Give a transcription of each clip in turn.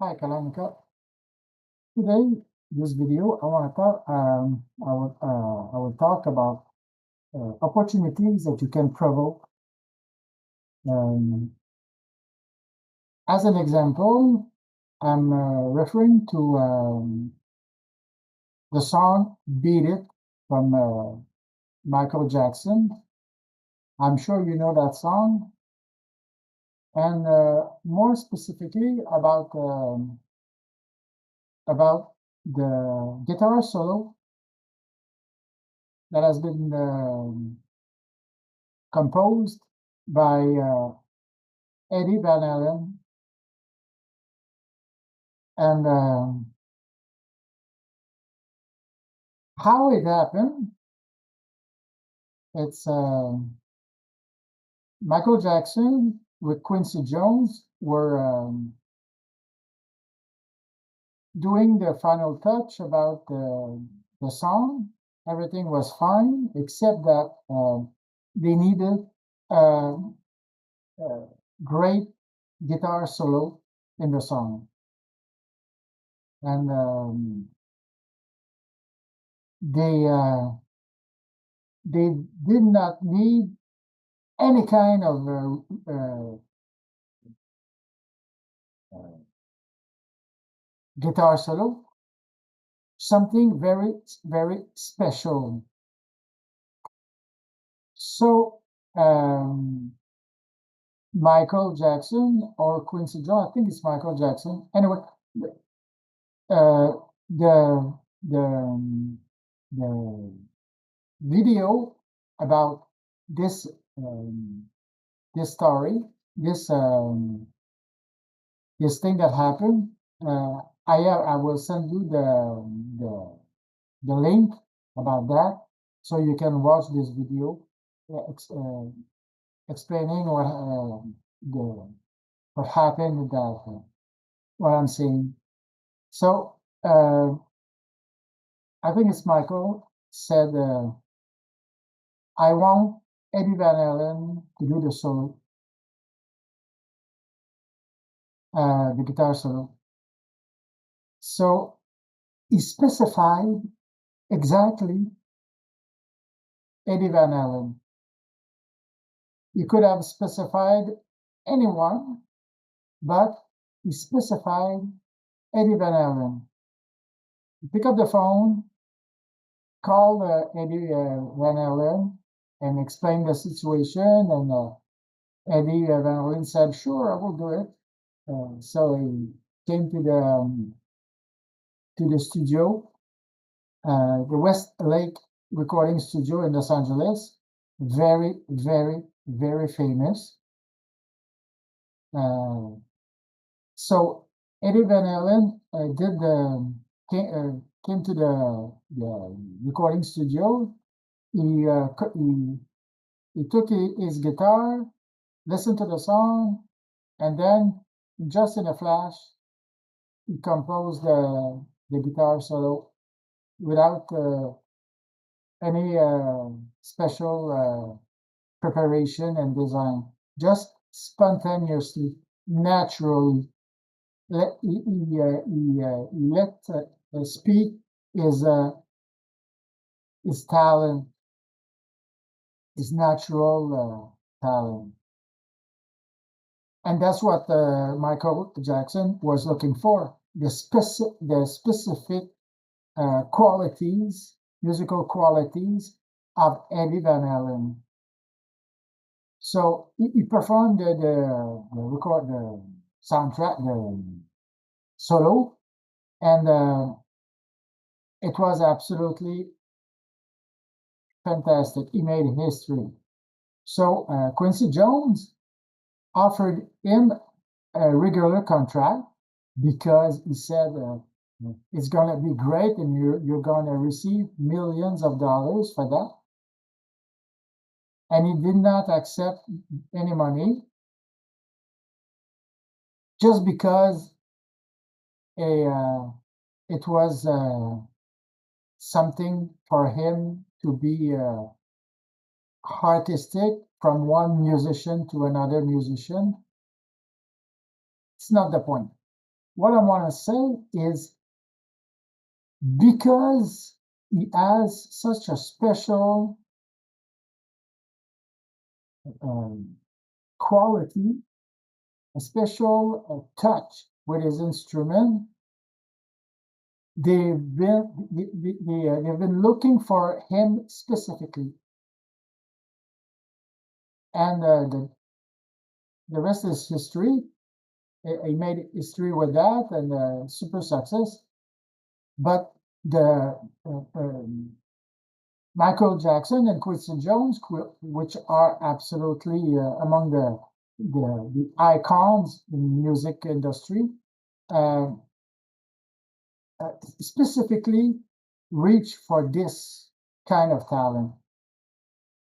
Hi, Kalonica. Today, this video, I want to talk. I will talk about opportunities that you can provoke. Um, as an example, I'm referring to the song "Beat It" from Michael Jackson. I'm sure you know that song, and more specifically about the guitar solo that has been composed by Eddie Van Halen, and how it happened. It's Michael Jackson with Quincy Jones were doing the final touch about the song. Everything was fine, except that they needed a, a great guitar solo in the song. And they they did not need any kind of guitar solo, something very, very special. So, Michael Jackson or Quincy Jones, I think it's Michael Jackson. Anyway, uh, the the the video about this um, this story, this this thing that happened. Uh, I will send you the the link about that, so you can watch this video explaining the what happened with that. What I'm saying. So I think it's Michael said, "I want Eddie Van Halen to do the solo, the guitar solo." So he specified exactly Eddie Van Halen. You could have specified anyone, but he specified Eddie Van Halen. You pick up the phone, call Eddie Van Halen, and explain the situation. And Eddie Van Halen said, "Sure, I will do it." So he came to the studio, the West Lake recording studio in Los Angeles. Very, very, very famous. Uh, So Eddie Van Halen came to the recording studio. He took his guitar, listened to the song, and then just in a flash, he composed the guitar solo without any special preparation and design, just spontaneously, naturally. He let speak his talent, his natural talent, and that's what Michael Jackson was looking for: the specific qualities, musical qualities of Eddie Van Halen. So he performed the soundtrack, the solo, and it was absolutely fantastic. He made history. So Quincy Jones offered him a regular contract because he said it's going to be great and you're going to receive millions of dollars for that. And he did not accept any money just because it was something for him to be artistic from one musician to another musician. It's not the point. what I want to say is because he has such a special um, quality, a special touch with his instrument, they've been looking for him specifically, and the rest is history. He made history with that and super success. But the Michael Jackson and Quincy Jones, which are absolutely among the icons in the music industry, uh, specifically reach for this kind of talent.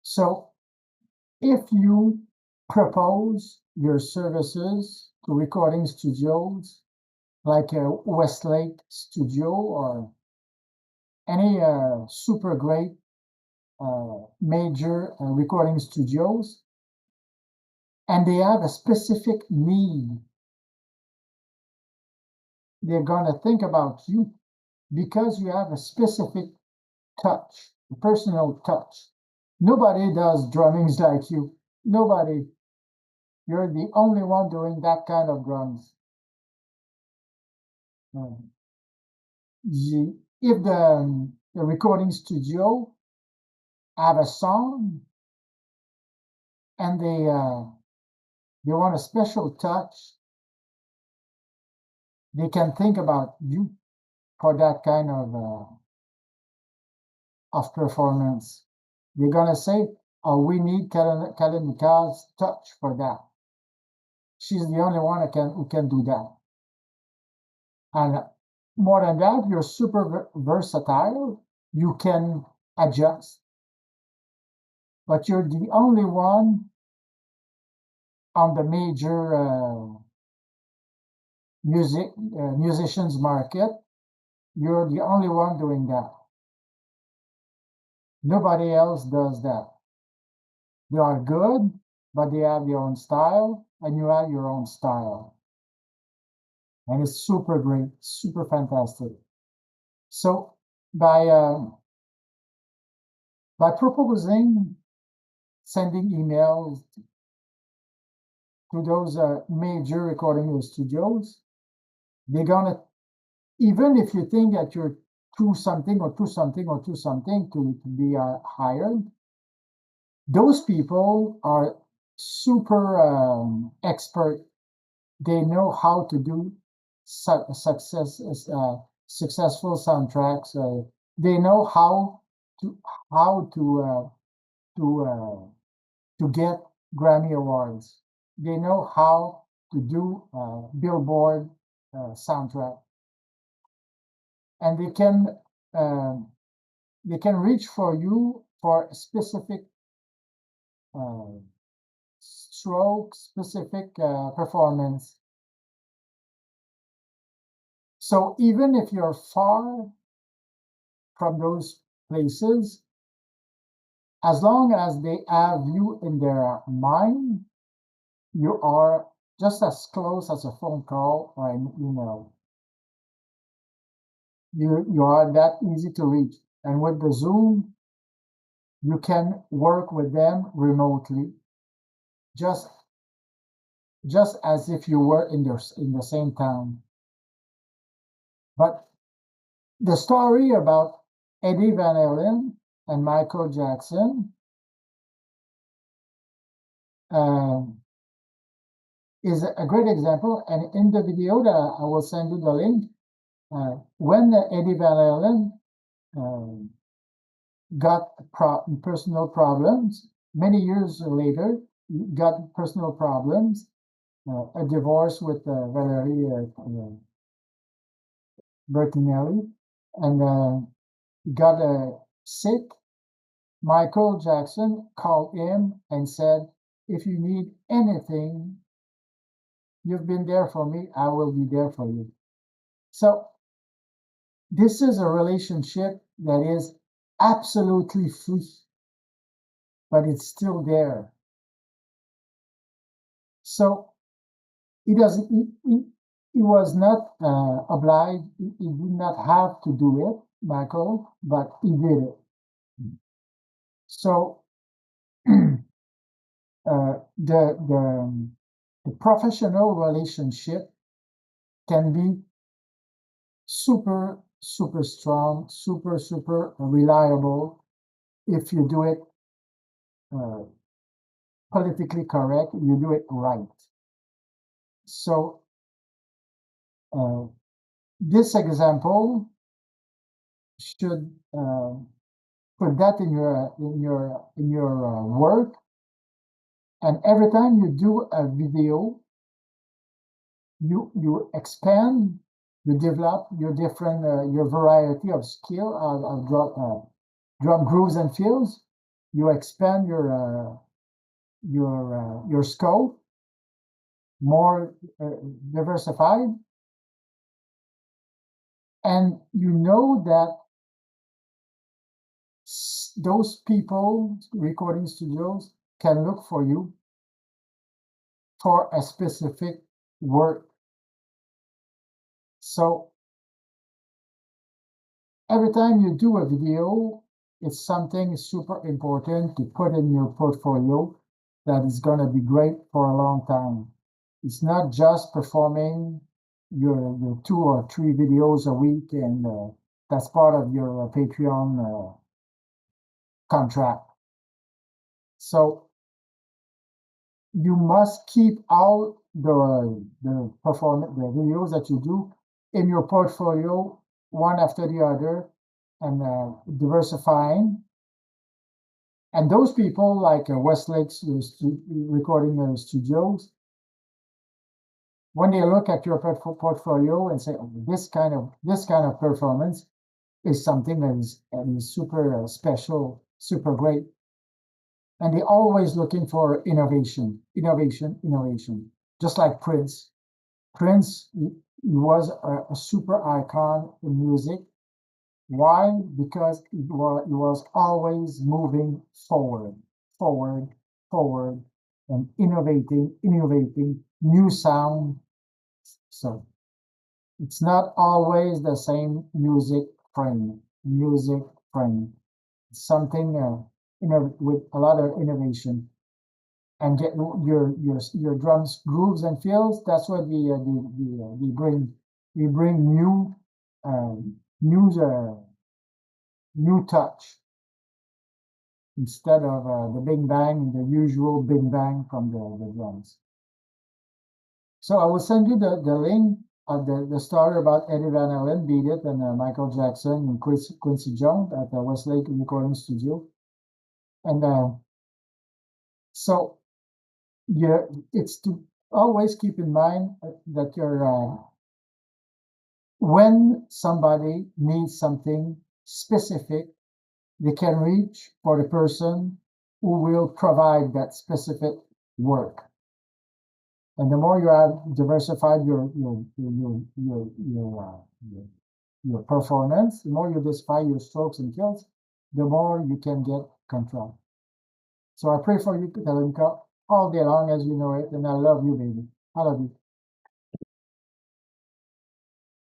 So if you propose your services to recording studios like Westlake Studio or any super great major recording studios, and they have a specific need, they're going to think about you because you have a specific touch, a personal touch. Nobody does drummings like you. Nobody. You're the only one doing that kind of drums. Um, if the recording studio have a song and they want a special touch, they can think about you for that kind of performance. They're gonna say, "Oh, we need Kalanica's touch for that. She's the only one who can do that." And more than that, you're super versatile. You can adjust, but you're the only one on the major musicians market. You're the only one doing that. Nobody else does that. They are good, but they have their own style, and you have your own style. And it's super great, super fantastic. So by by proposing sending emails to those major recording studios, they're gonna, even if you think that you're too something or too something or too something to be hired, those people are super expert. They know how to do successful soundtracks. They know to how to to get Grammy awards. They know how to do Billboard soundtrack, and um, they can reach for you for specific uh, stroke, specific performance. So even if you're far from those places, as long as they have you in their mind, you are just as close as a phone call or an email. You are that easy to reach. And with the Zoom, you can work with them remotely, just just as if you were in the same town. But the story about Eddie Van Halen and Michael Jackson um, is a great example. And in the video that I will send you the link, when Eddie Van Halen um, got personal problems, many years later, got personal problems, a divorce with Valerie Bertinelli, and got sick. Michael Jackson called him and said, "If you need anything, you've been there for me. I will be there for you." So this is a relationship that is absolutely free, but it's still there. So he doesn't. he was not obliged, he did not have to do it, Michael, but he did it. So the professional relationship can be super strong, super reliable if you do it uh, politically correct, you do it right. So uh, this example should put that in your work. And every time you do a video, you expand, you develop your different your variety of skill of drum grooves and fills. You expand your scope, more diversified, and you know that those people, recording studios, can look for you for a specific work. So every time you do a video, it's something super important to put in your portfolio that is going to be great for a long time. It's not just performing your 2 or 3 videos a week, and that's part of your Patreon contract. So you must keep all the performance, the videos that you do in your portfolio, one after the other, and diversifying. And those people like Westlake's recording studios, when they look at your portfolio and say, oh, this kind of performance is something that is super special, super great, and they're always looking for innovation, just like Prince. Prince was a super icon in music. Why? Because he was always moving forward, forward, forward, and innovating new sound. So it's not always the same music frame. It's something with a lot of innovation, and get your drums grooves and fills. That's what we bring. We bring new new touch instead of the big bang, the usual big bang from the drums. So I will send you the link of the story about Eddie Van Halen, Beat It, and Michael Jackson and Quincy Jones at the Westlake Recording Studio. And so yeah, it's to always keep in mind that you're when somebody needs something specific, they can reach for the person who will provide that specific work. And the more you have diversified your performance, the more you diversify your strokes and kills, the more you can get control. So I pray for you, Kalonica, all day long as you know it, and I love you, baby. I love you.